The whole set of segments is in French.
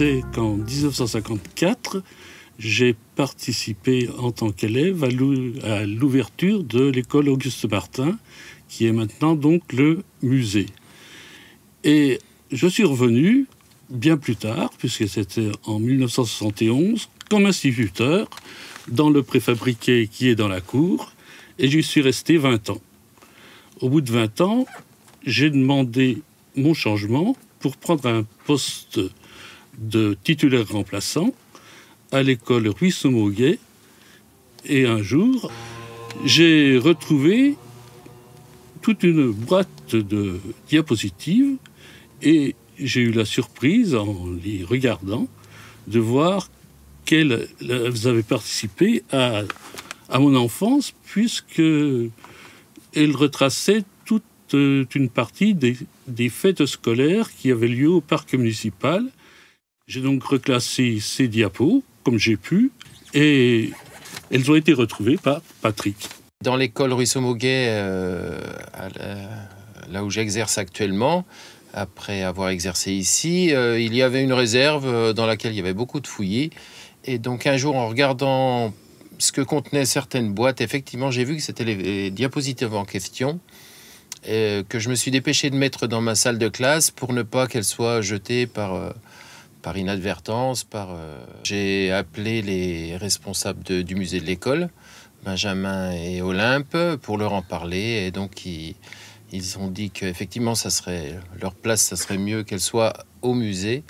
c'est qu'en 1954, j'ai participé en tant qu'élève à l'ouverture de l'école Auguste Martin, qui est maintenant donc le musée. Et je suis revenu bien plus tard, puisque c'était en 1971, comme instituteur dans le préfabriqué qui est dans la cour, et j'y suis resté 20 ans. Au bout de 20 ans, j'ai demandé mon changement pour prendre un poste de titulaire remplaçant à l'école Ruisseau-Moguet. Et un jour, j'ai retrouvé toute une boîte de diapositives et j'ai eu la surprise, en les regardant, de voir qu'elles avaient participé à mon enfance, puisqu'elles retraçaient toute une partie des fêtes scolaires qui avaient lieu au parc municipal. J'ai donc reclassé ces diapos, comme j'ai pu, et elles ont été retrouvées par Patrick. Dans l'école Ruisseau-Moguet, là où j'exerce actuellement, après avoir exercé ici, il y avait une réserve dans laquelle il y avait beaucoup de fouillis. Et donc un jour, en regardant ce que contenaient certaines boîtes, effectivement, j'ai vu que c'était les diapositives en question, que je me suis dépêché de mettre dans ma salle de classe pour ne pas qu'elles soient jetées par inadvertance. J'ai appelé les responsables du musée de l'école, Benjamin et Olympe, pour leur en parler. Et donc, ils ont dit qu'effectivement, leur place, ça serait mieux qu'elle soit au musée.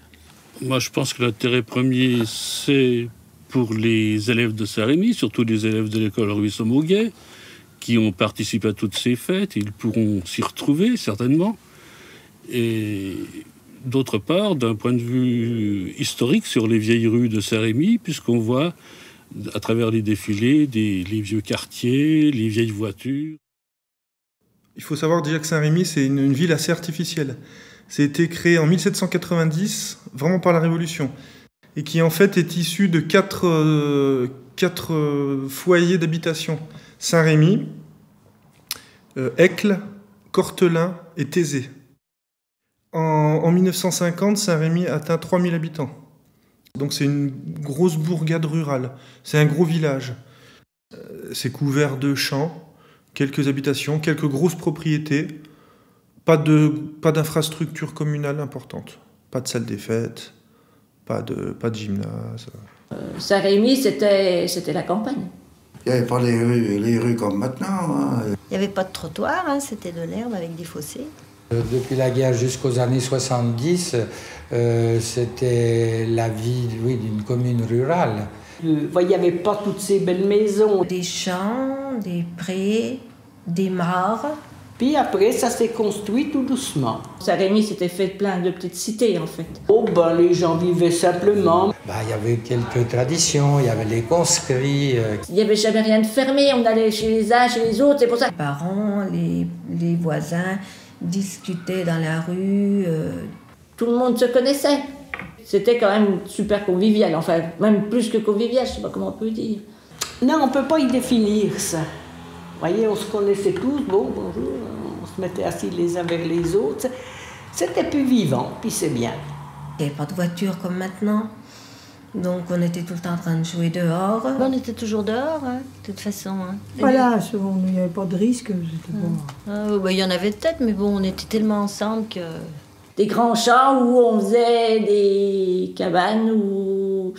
Moi, je pense que l'intérêt premier, c'est pour les élèves de Saint-Rémy, surtout les élèves de l'école Ruisseau-Moguet, qui ont participé à toutes ces fêtes. Ils pourront s'y retrouver, certainement. Et d'autre part, d'un point de vue historique, sur les vieilles rues de Saint-Rémy, puisqu'on voit, à travers les défilés, les vieux quartiers, les vieilles voitures. Il faut savoir déjà que Saint-Rémy, c'est une ville assez artificielle. C'était créé en 1790, vraiment par la Révolution, et qui en fait est issu de quatre foyers d'habitation. Saint-Rémy, Escles, Cortelin et Thésée. En 1950, Saint-Rémy atteint 3000 habitants. Donc c'est une grosse bourgade rurale, c'est un gros village. C'est couvert de champs, quelques habitations, quelques grosses propriétés, pas d'infrastructure communale importante, pas de salle des fêtes, pas de gymnase. Saint-Rémy, c'était la campagne. Il n'y avait pas les rues comme maintenant. Hein. Il n'y avait pas de trottoir, hein, c'était de l'herbe avec des fossés. Depuis la guerre jusqu'aux années 70, c'était la vie d'une commune rurale. Il n'y avait pas toutes ces belles maisons. Des champs, des prés, des mares. Puis après, ça s'est construit tout doucement. Saint-Rémy s'était fait plein de petites cités, en fait. Oh, ben, les gens vivaient simplement. Il y avait quelques traditions, il y avait les conscrits. Il n'y avait jamais rien de fermé, on allait chez les uns, chez les autres, c'est pour ça. Les parents, les voisins discutaient dans la rue. Tout le monde se connaissait. C'était quand même super convivial, enfin, même plus que convivial, je ne sais pas comment on peut dire. Non, on ne peut pas y définir ça. Vous voyez, on se connaissait tous, bon, bonjour, on se mettait assis les uns vers les autres. C'était plus vivant, puis c'est bien. Il n'y avait pas de voiture comme maintenant, donc on était tout le temps en train de jouer dehors. On était toujours dehors, hein, de toute façon. Hein. Voilà, il n'y avait pas de risque. Il y en avait peut-être, mais bon, on était tellement ensemble que... Des grands champs où on faisait des cabanes, où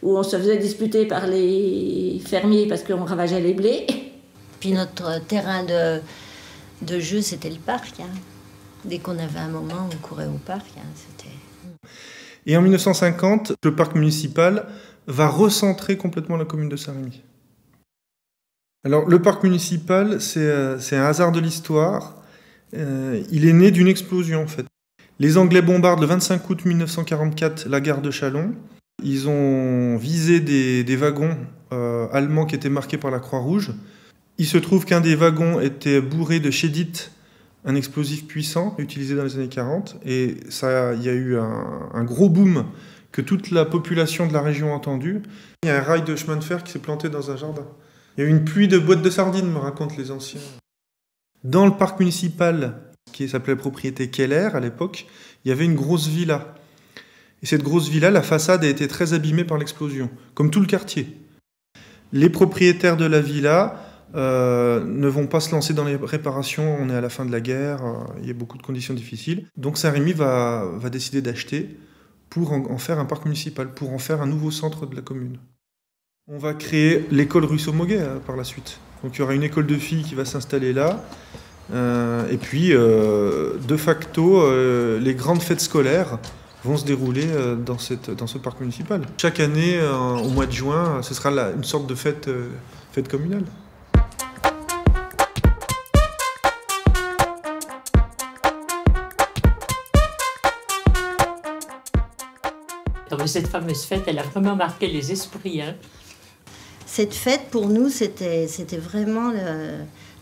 on se faisait disputer par les fermiers parce qu'on ravageait les blés. Puis notre terrain de jeu, c'était le parc. Hein. Dès qu'on avait un moment, on courait au parc. Hein, c'était... Et en 1950, le parc municipal va recentrer complètement la commune de Saint-Rémy. Alors, le parc municipal, c'est un hasard de l'histoire. Il est né d'une explosion, en fait. Les Anglais bombardent le 25 août 1944 la gare de Châlons. Ils ont visé des wagons allemands qui étaient marqués par la Croix-Rouge. Il se trouve qu'un des wagons était bourré de chédite, un explosif puissant utilisé dans les années 40. Et il y a eu un gros boom que toute la population de la région a entendu. Il y a un rail de chemin de fer qui s'est planté dans un jardin. Il y a eu une pluie de boîtes de sardines, me racontent les anciens. Dans le parc municipal, qui s'appelait propriété Keller à l'époque, il y avait une grosse villa. Et cette grosse villa, la façade a été très abîmée par l'explosion, comme tout le quartier. Les propriétaires de la villa ne vont pas se lancer dans les réparations, on est à la fin de la guerre, il y a beaucoup de conditions difficiles. Donc Saint-Rémy va décider d'acheter pour en faire un parc municipal, pour en faire un nouveau centre de la commune. On va créer l'école Ruisseau-Moguet par la suite. Donc il y aura une école de filles qui va s'installer là. Et puis, de facto, les grandes fêtes scolaires vont se dérouler dans ce parc municipal. Chaque année, au mois de juin, ce sera une sorte de fête communale. Cette fameuse fête, elle a vraiment marqué les esprits. Hein. Cette fête, pour nous, c'était vraiment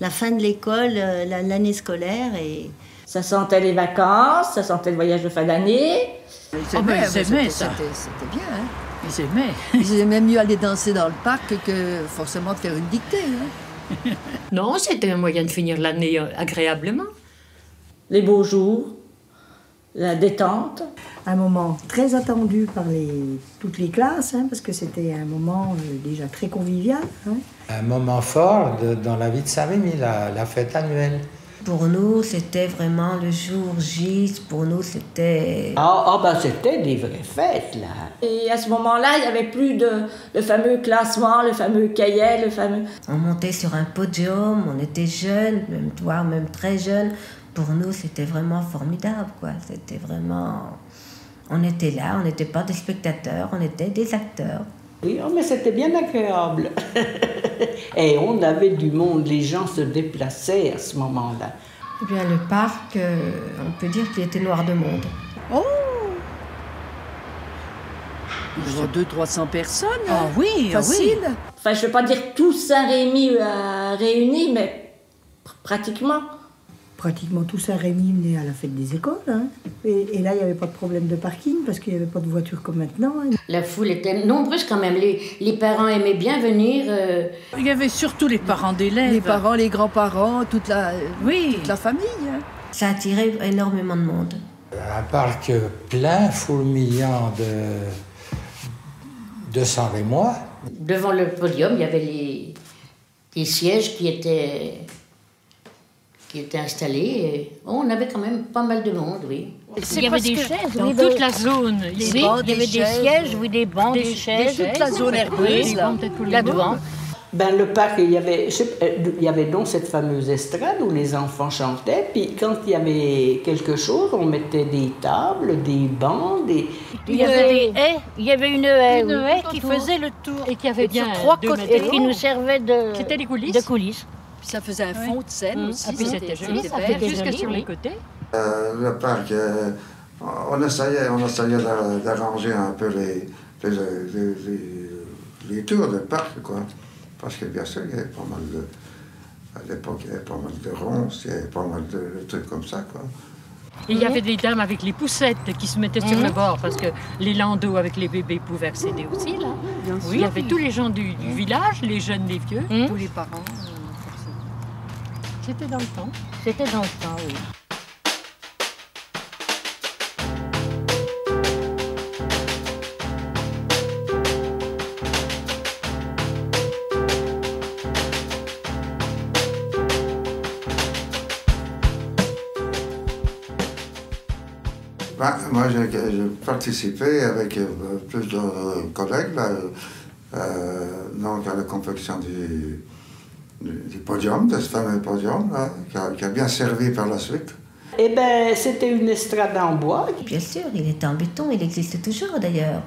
la fin de l'école, l'année scolaire. Et... Ça sentait les vacances, ça sentait le voyage de fin d'année. Ils aimaient ça. C'était bien. Hein. Ils aimaient. Ils aimaient mieux aller danser dans le parc que forcément de faire une dictée. Hein. Non, c'était un moyen de finir l'année agréablement. Les beaux jours, la détente. Un moment très attendu par toutes les classes, hein, parce que c'était un moment déjà très convivial. Hein. Un moment fort dans la vie de Saint-Rémy, la fête annuelle. Pour nous, c'était vraiment le jour J. Pour nous, c'était... C'était des vraies fêtes, là. Et à ce moment-là, il n'y avait plus le fameux classement, le fameux cahier, le fameux... On montait sur un podium, on était jeunes, même très jeunes. Pour nous, c'était vraiment formidable, quoi. C'était vraiment... On était là, on n'était pas des spectateurs, on était des acteurs. Oui, mais c'était bien agréable. Et on avait du monde, les gens se déplaçaient à ce moment-là. Eh bien, le parc, on peut dire qu'il était noir de monde. Oh! 200-300 personnes. Ah oui, facile. Oui. Enfin, je ne veux pas dire tout Saint-Rémy réuni, mais pratiquement. Pratiquement tout Saint-Rémy venait à la fête des écoles. Hein. Et là, il n'y avait pas de problème de parking parce qu'il n'y avait pas de voiture comme maintenant. Hein. La foule était nombreuse quand même. Les parents aimaient bien venir. Il y avait surtout les parents d'élèves. Les parents, les grands-parents, toute la famille. Hein. Ça attirait énormément de monde. Un parc plein, fourmillant de Saint-Rémois. Devant le podium, il y avait les sièges qui étaient installés. Et on avait quand même pas mal de monde, oui. Il y avait des chaises dans toute la zone. Il y avait des sièges, oui, des bancs, des chaises. Toute la zone herbeuse, là-devant. Le parc, il y avait donc cette fameuse estrade où les enfants chantaient. Puis quand il y avait quelque chose, on mettait des tables, des bancs, Il y avait des haies. Il y avait une haie qui faisait le tour. Et qui avait bien sur 3 côtés. Et qui nous servait C'était les coulisses. De coulisses. Puis ça faisait un fond de scène aussi. Ah, puis c'était joli, ça faisait jusque sur les côtés. Le parc, on essayait d'arranger un peu les tours du parc, quoi. Parce que bien sûr, il y avait pas mal à l'époque, il y avait pas mal de ronces, il y avait pas mal de trucs comme ça, quoi. Et il y avait des dames avec les poussettes qui se mettaient sur le bord parce que les landaux avec les bébés pouvaient accéder aussi, là. Oui, il y avait tous les gens du village, les jeunes, les vieux. Tous les parents. C'était dans le temps. C'était dans le temps, oui. Moi, j'ai participé avec plus de collègues donc à la confection du podium, de ce fameux podium qui a bien servi par la suite. Eh bien, c'était une estrade en bois. Bien sûr, il était en béton, il existe toujours d'ailleurs.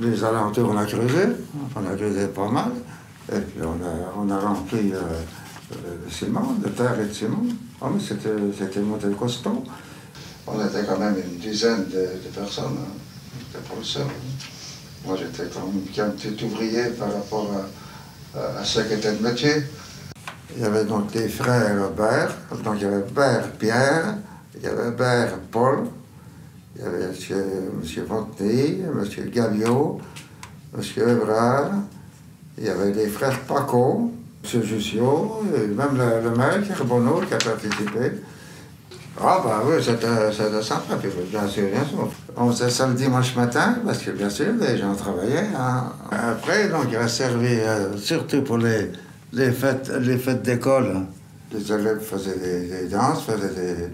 Les alentours, on a creusé pas mal, et puis on a rempli de ciment, de terre et de ciment. Oh, mais c'était monté costaud. On était quand même une dizaine de personnes, de professeurs. Moi, j'étais comme un petit ouvrier par rapport à ceux qui étaient de métier. Il y avait donc des frères Bert, donc il y avait Bert Pierre, il y avait Bert Paul, il y avait M. Fontenay, M. Gaviot, M. Evrard, il y avait des frères Paco, M. Jussiot, et même le maire, Bonneau, qui a participé. Ah bah oui, c'était sympa, puis bien sûr. On faisait ça le dimanche matin, parce que bien sûr, les gens travaillaient. Hein. Après, donc, il a servi surtout pour les fêtes d'école. Hein. Les élèves faisaient des danses, faisaient des...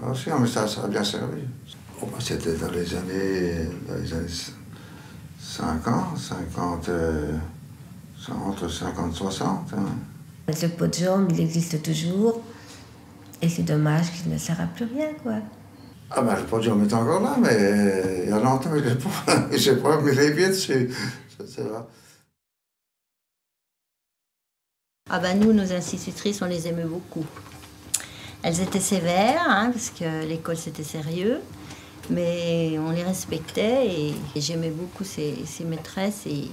Aussi, mais ça a bien servi. Oh, bah, c'était dans les années 50, entre 50 et 60. Hein. Le podium, il existe toujours. Et c'est dommage qu'il ne sert à plus rien, quoi. Ah ben, le podium est encore là, mais il y a longtemps que je n'ai pas mis les pieds dessus. C'est vrai. Ah ben nous, nos institutrices, on les aimait beaucoup. Elles étaient sévères, hein, parce que l'école c'était sérieux, mais on les respectait et j'aimais beaucoup ces maîtresses et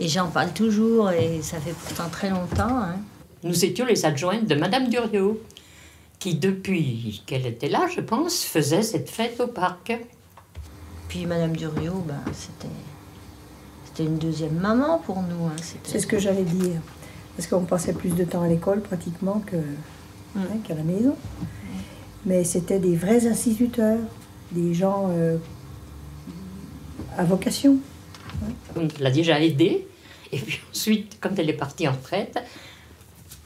j'en parle toujours et ça fait pourtant très longtemps. Hein. Nous étions les adjointes de Madame Duriot, qui depuis qu'elle était là, je pense, faisait cette fête au parc. Puis Madame Duriot, ben, c'était une deuxième maman pour nous. Hein. C'est ce que j'allais dire. Parce qu'on passait plus de temps à l'école pratiquement qu'à la maison. Mais c'était des vrais instituteurs, des gens à vocation. On l'a déjà aidée. Et puis ensuite, quand elle est partie en retraite,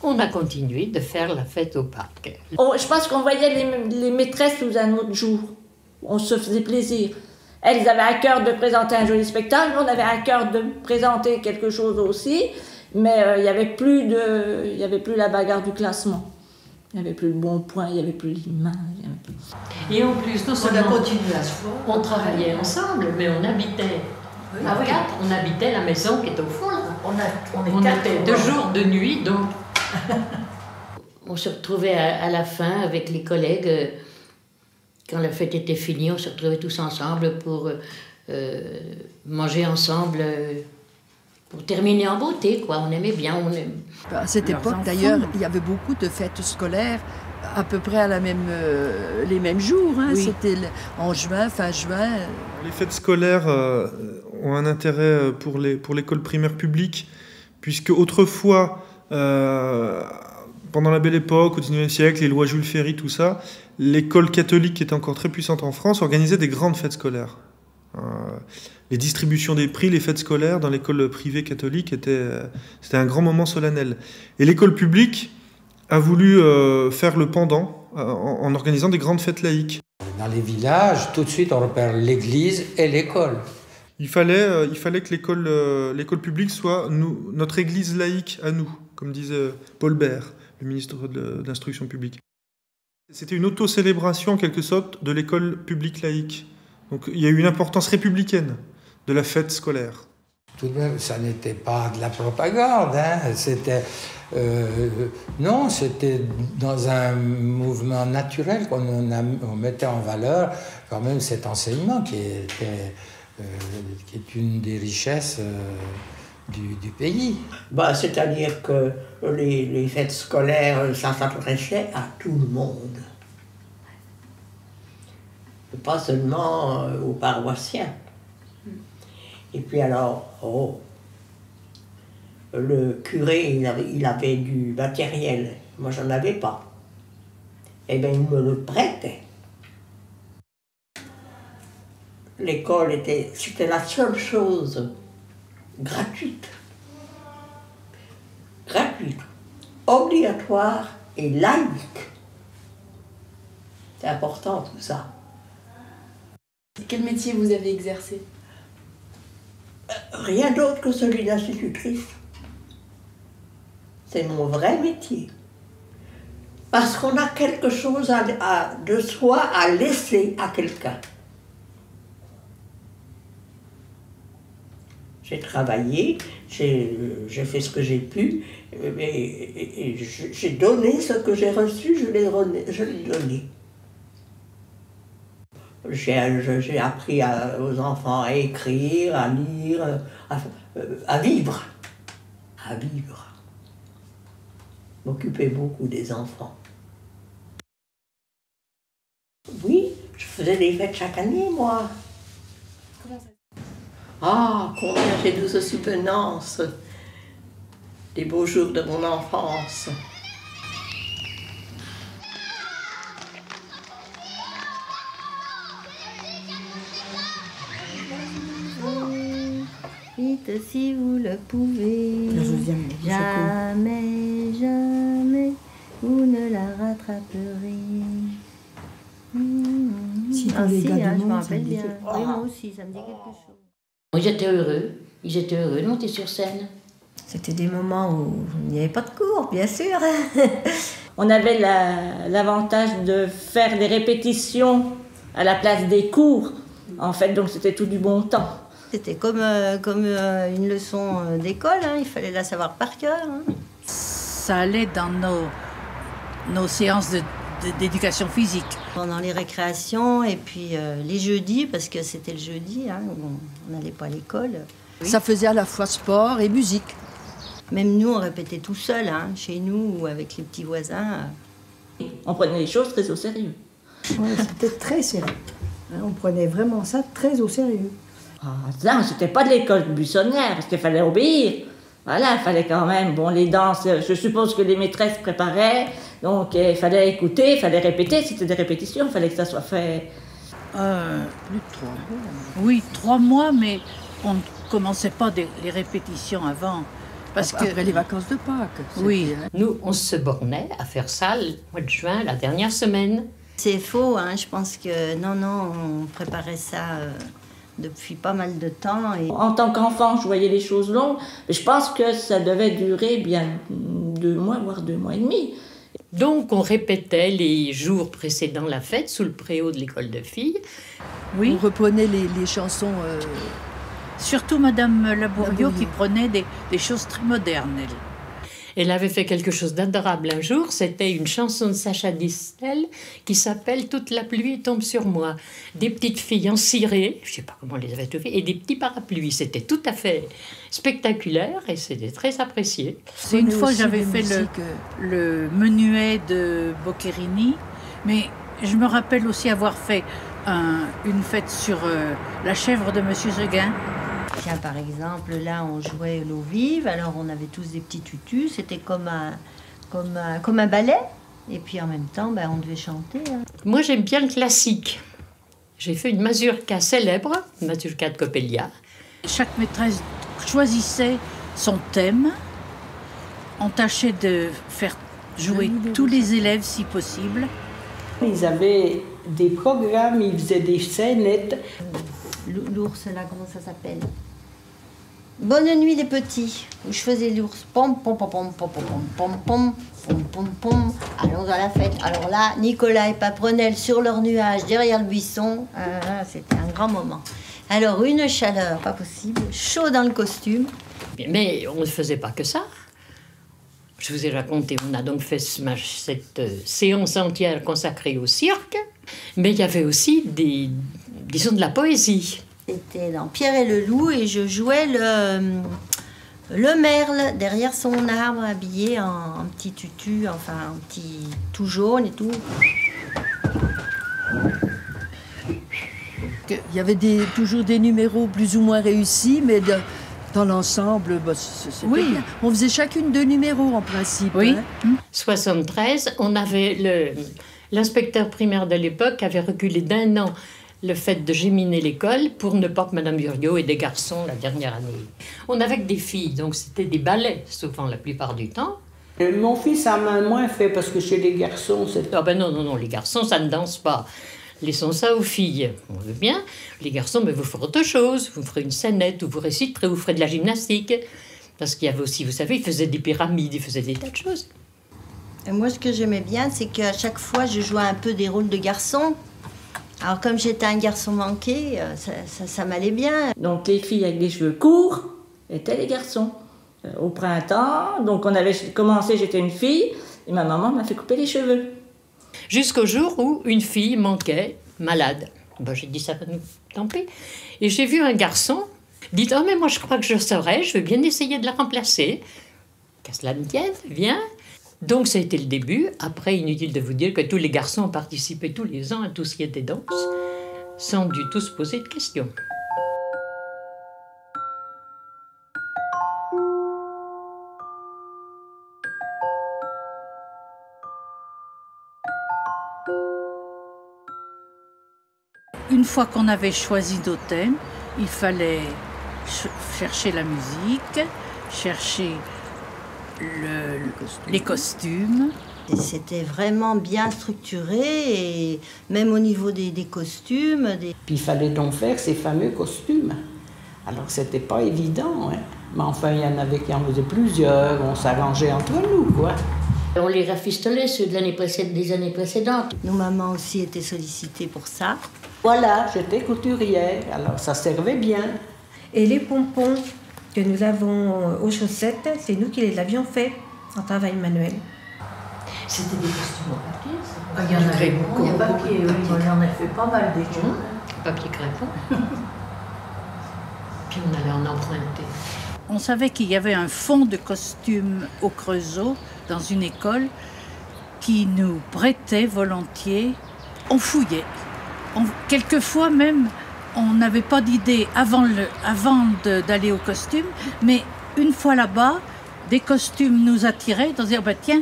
on a continué de faire la fête au parc. Je pense qu'on voyait les maîtresses sous un autre jour. On se faisait plaisir. Elles avaient à cœur de présenter un joli spectacle, on avait à cœur de présenter quelque chose aussi, mais il n'y avait plus la bagarre du classement. Il n'y avait plus le bon point, il n'y avait plus l'image. Et en plus, non seulement on a continué à se voir, on travaillait ensemble, mais on habitait à quatre, on habitait la maison qui est au fond. Là. On était de jour, de nuit, donc... On se retrouvait à la fin avec les collègues. Quand la fête était finie, on se retrouvait tous ensemble pour manger ensemble, pour terminer en beauté, quoi. On aimait bien. À cette époque, d'ailleurs, il y avait beaucoup de fêtes scolaires à peu près à les mêmes jours. Hein. Oui. C'était en juin, fin juin. Les fêtes scolaires ont un intérêt pour l'école primaire publique, puisque autrefois... pendant la Belle Époque, au XIXe siècle, les lois Jules Ferry, tout ça, l'école catholique, qui était encore très puissante en France, organisait des grandes fêtes scolaires. Les distributions des prix, les fêtes scolaires dans l'école privée catholique, c'était un grand moment solennel. Et l'école publique a voulu faire le pendant en organisant des grandes fêtes laïques. Dans les villages, tout de suite, on repère l'église et l'école. Il fallait que l'école publique soit notre église laïque à nous, comme disait Paul Bert, le ministre de l'Instruction publique. C'était une auto-célébration, en quelque sorte, de l'école publique laïque. Donc il y a eu une importance républicaine de la fête scolaire. Tout de même, ça n'était pas de la propagande, hein. C'était... non, c'était dans un mouvement naturel qu'on mettait en valeur quand même cet enseignement qui est une des richesses du pays. Bah, c'est-à-dire que les fêtes scolaires, ça s'adressait à tout le monde. Pas seulement aux paroissiens. Et puis alors, le curé, il avait du matériel. Moi, j'en avais pas. Eh bien, il me le prêtait. L'école c'était la seule chose gratuite, obligatoire et laïque. C'est important tout ça. Quel métier vous avez exercé? Rien d'autre que celui d'institutrice. C'est mon vrai métier. Parce qu'on a quelque chose de soi à laisser à quelqu'un. J'ai travaillé, j'ai fait ce que j'ai pu, et j'ai donné ce que j'ai reçu, je l'ai donné. J'ai appris aux enfants à écrire, à lire, à vivre. À vivre. M'occuper beaucoup des enfants. Oui, je faisais des fêtes chaque année, moi. Ah, combien j'ai de souvenances des beaux jours de mon enfance. Vite si vous le pouvez. La deuxième, Jamais, jamais, vous ne la rattraperez. Si Ah, tous les si, gars hein, du je me monde, ça rappelle me dit bien. que- Oui, moi aussi, ça me dit quelque chose. Ils étaient heureux de monter sur scène. C'était des moments où il n'y avait pas de cours, bien sûr. On avait l'avantage de faire des répétitions à la place des cours, en fait, donc c'était tout du bon temps. C'était comme une leçon d'école, hein, il fallait la savoir par cœur. Hein. Ça allait dans nos séances d'éducation physique. Pendant les récréations et puis les jeudis, parce que c'était le jeudi, hein, où on n'allait pas à l'école. Ça faisait à la fois sport et musique. Même nous, on répétait tout seul, hein, chez nous ou avec les petits voisins. On prenait les choses très au sérieux. Ouais, c'était très sérieux. Hein, on prenait vraiment ça très au sérieux. Ah, non, c'était pas de l'école buissonnière, parce qu'il fallait obéir. Voilà, il fallait quand même, bon, les danses, je suppose que les maîtresses préparaient, donc il fallait écouter, il fallait répéter, c'était des répétitions, il fallait que ça soit fait. Plus de 3 mois. Oui, 3 mois, mais on ne commençait pas les répétitions avant. Parce que Après les vacances de Pâques. Oui. Nous, on se bornait à faire ça le mois de juin, la dernière semaine. C'est faux, hein, je pense que non, on préparait ça depuis pas mal de temps. Et... En tant qu'enfant, je voyais les choses longues, mais je pense que ça devait durer bien 2 mois, voire 2 mois et demi. Donc, on répétait les jours précédant la fête sous le préau de l'école de filles. Oui. On reprenait les chansons. Surtout Madame Labouriot qui prenait des choses très modernes, elle. Elle avait fait quelque chose d'adorable un jour. C'était une chanson de Sacha Distel qui s'appelle « Toute la pluie tombe sur moi ». Des petites filles en ciré, je ne sais pas comment elles les avait trouvées, et des petits parapluies. C'était tout à fait spectaculaire et c'était très apprécié. C'est une fois j'avais fait le menuet de Boccherini, mais je me rappelle aussi avoir fait une fête sur la chèvre de Monsieur Seguin. Tiens, par exemple, là, on jouait l'eau vive, alors on avait tous des petits tutus, c'était comme un ballet, et puis en même temps, on devait chanter. Hein. Moi, j'aime bien le classique. J'ai fait une mazurka célèbre, une mazurka de Coppelia. Chaque maîtresse choisissait son thème, on tâchait de faire jouer tous les élèves si possible. Ils avaient des programmes, ils faisaient des scénettes. L'ours, là, comment ça s'appelle? Bonne nuit les petits, où je faisais l'ours. Pom, pom, pom, pom, pom, pom, pom, pom, pom, pom, pom. Allons à la fête. Alors là, Nicolas et Paprenelle sur leur nuage, derrière le buisson. C'était un grand moment. Alors, une chaleur, pas possible, chaud dans le costume. Mais on ne faisait pas que ça. Je vous ai raconté, on a donc fait cette séance entière consacrée au cirque. Mais il y avait aussi disons de la poésie. C'était dans Pierre et le loup et je jouais le merle derrière son arbre habillé en petit tutu, enfin un petit tout jaune et tout. Il y avait toujours des numéros plus ou moins réussis, mais dans l'ensemble, c'était bien. On faisait chacune 2 numéros en principe. Oui. Hein. 73, on avait l'inspecteur primaire de l'époque avait reculé d'1 an le fait de géminer l'école pour ne pas que Madame Buriot ait des garçons la dernière année. On avait que des filles, donc c'était des ballets, souvent la plupart du temps. Mon fils a moins fait parce que chez les garçons, c'est... Ah ben non, les garçons, ça ne danse pas. Laissons ça aux filles. On veut bien. Les garçons, mais vous ferez autre chose. Vous ferez une scénette, ou vous réciterez, vous ferez de la gymnastique. Parce qu'il y avait aussi, vous savez, ils faisaient des pyramides, ils faisaient des tas de choses. Et moi, ce que j'aimais bien, c'est qu'à chaque fois, je jouais un peu des rôles de garçon. Alors, comme j'étais un garçon manqué, ça m'allait bien. Donc, les filles avec les cheveux courts étaient les garçons. Au printemps, donc on avait commencé, j'étais une fille, et ma maman m'a fait couper les cheveux. Jusqu'au jour où une fille manquait, malade. Ben, j'ai dit, ça va nous tant pis. Et j'ai vu un garçon, dit, oh mais moi je crois que je saurais, je veux bien essayer de la remplacer. Qu'à cela ne tienne, viens. Donc ça a été le début. Après, inutile de vous dire que tous les garçons ont participé tous les ans à tout ce qui était danse, sans du tout se poser de questions. Une fois qu'on avait choisi nos thèmes, il fallait chercher la musique, chercher les costumes. C'était vraiment bien structuré, et même au niveau des costumes. Puis il fallait donc faire ces fameux costumes. Alors c'était pas évident, hein. Mais enfin, il y en avait qui en faisaient plusieurs, on s'arrangeait entre nous, quoi. On les rafistolait, ceux des années précédentes. Nos mamans aussi étaient sollicitées pour ça. Voilà, j'étais couturière, alors ça servait bien. Et les pompons que nous avons aux chaussettes, c'est nous qui les avions fait en travail manuel. C'était des costumes en papier, ça. Il y en avait beaucoup. En papier, oui. J'en ai fait pas mal des choses. Papier crépon. Puis on allait en emprunter. On savait qu'il y avait un fond de costumes au Creusot, dans une école, qui nous prêtait volontiers. On fouillait. Quelquefois même, on n'avait pas d'idée avant d'aller au costume, mais une fois là-bas, des costumes nous attiraient, on disait, oh ben tiens.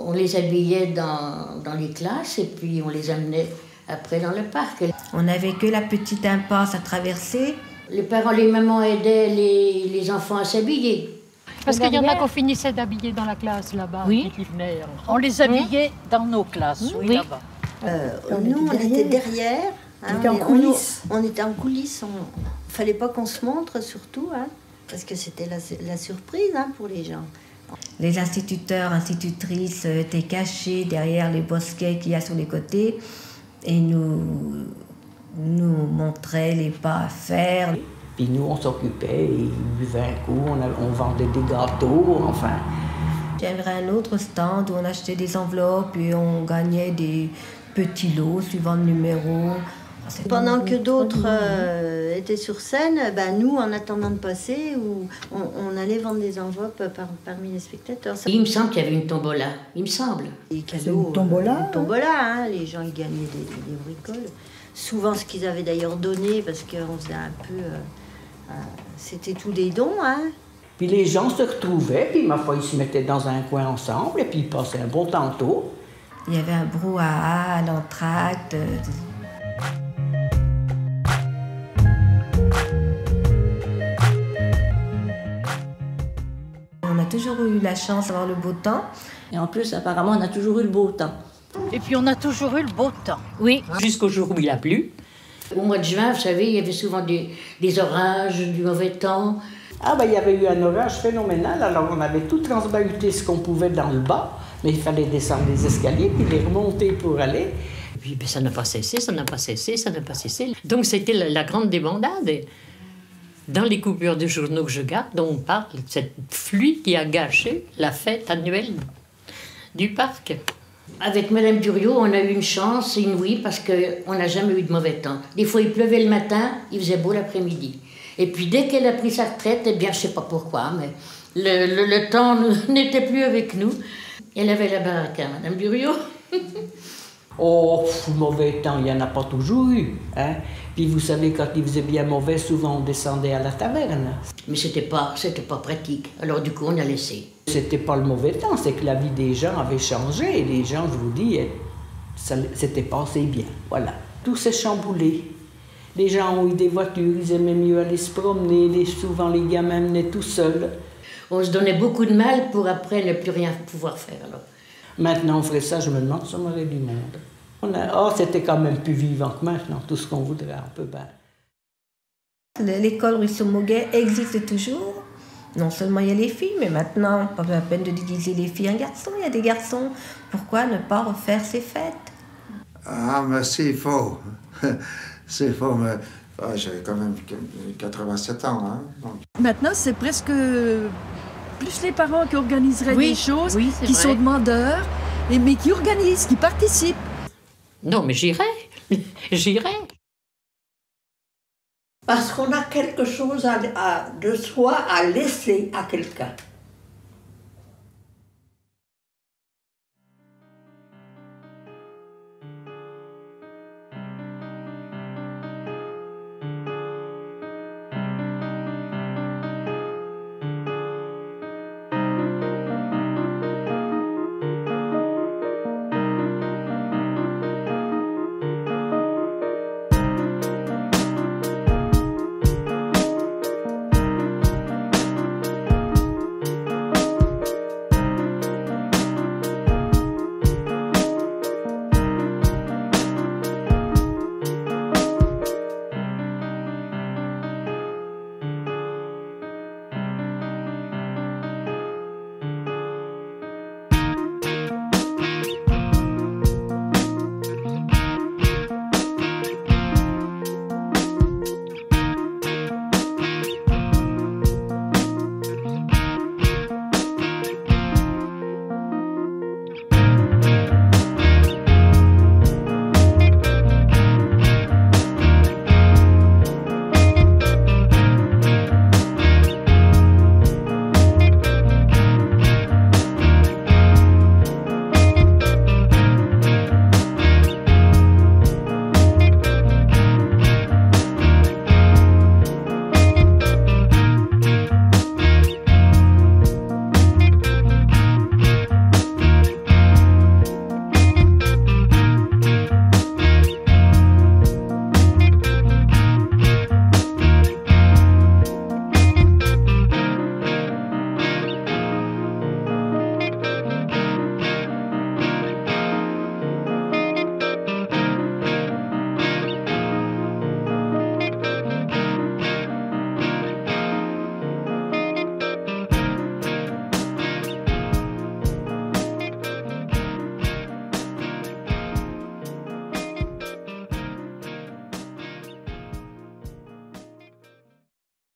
On les habillait dans les classes et puis on les amenait après dans le parc. On n'avait que la petite impasse à traverser. Les parents, les mamans aidaient les enfants à s'habiller. Parce qu'il y en a qu'on finissait d'habiller dans la classe là-bas. Oui. On les habillait dans nos classes, oui, là-bas. Nous, on était derrière. On était en coulisses. On était en coulisses. Il fallait pas qu'on se montre surtout, hein, parce que c'était la surprise, hein, pour les gens. Les instituteurs, institutrices étaient cachés derrière les bosquets qu'il y a sur les côtés et nous montraient les pas à faire. Puis nous, on s'occupait, ils buvaient un coup, on vendait des gâteaux, enfin. J'aimerais un autre stand où on achetait des enveloppes et on gagnait des petits lots suivant le numéro. Pendant que d'autres étaient sur scène, nous, en attendant de passer, on allait vendre des enveloppes parmi les spectateurs. Il me semble qu'il y avait une tombola, il me semble. Des cadeaux, une tombola. Une tombola, hein. Les gens ils gagnaient des bricoles. Souvent ce qu'ils avaient d'ailleurs donné, parce qu'on faisait un peu... c'était tous des dons, hein. Puis les gens se retrouvaient, puis ma foi, ils se mettaient dans un coin ensemble, et puis ils passaient un bon tantôt. Il y avait un brouhaha, l'entracte... On a toujours eu la chance d'avoir le beau temps. Et en plus, apparemment, on a toujours eu le beau temps. Et puis on a toujours eu le beau temps. Oui, jusqu'au jour où il a plu. Au mois de juin, vous savez, il y avait souvent des orages, du mauvais temps. Ah il y avait eu un orage phénoménal, alors on avait tout transbahuté ce qu'on pouvait dans le bas, mais il fallait descendre les escaliers, puis les remonter pour aller. Et puis ça n'a pas cessé, ça n'a pas cessé, ça n'a pas cessé. Donc c'était la grande débandade. Et dans les coupures de journaux que je garde, on parle de cette pluie qui a gâché la fête annuelle du parc. Avec Madame Duriot, on a eu une chance inouïe parce qu'on n'a jamais eu de mauvais temps. Des fois, il pleuvait le matin, il faisait beau l'après-midi. Et puis, dès qu'elle a pris sa retraite, eh bien, je ne sais pas pourquoi, mais le temps n'était plus avec nous. Elle avait la baraque, hein, Madame Duriot. Oh, mauvais temps, il n'y en a pas toujours eu, hein. Puis vous savez, quand il faisait bien mauvais, souvent on descendait à la taverne. Mais c'était pas pratique. Alors du coup, on a laissé. C'était pas le mauvais temps, c'est que la vie des gens avait changé. Et les gens, je vous dis, ça s'était passé bien. Voilà. Tout s'est chamboulé. Les gens ont eu des voitures, ils aimaient mieux aller se promener. Souvent, les gamins venaient tout seuls. On se donnait beaucoup de mal pour après ne plus rien pouvoir faire. Alors. Maintenant, on ferait ça, je me demande si on aurait du monde. C'était quand même plus vivant que maintenant, tout ce qu'on voudrait, on peut bien. L'école Ruisseau-Moguet existe toujours. Non seulement il y a les filles, mais maintenant, pas la peine de déguiser les filles en garçons. Il y a des garçons. Pourquoi ne pas refaire ces fêtes? Ah, mais c'est faux. C'est faux, mais j'avais quand même 87 ans. Hein, donc. Maintenant, c'est presque plus les parents qui organiseraient des choses, qui vrai. sont demandeurs, mais qui organisent, qui participent. Non, mais j'irai. J'irai. Parce qu'on a quelque chose de soi à laisser à quelqu'un.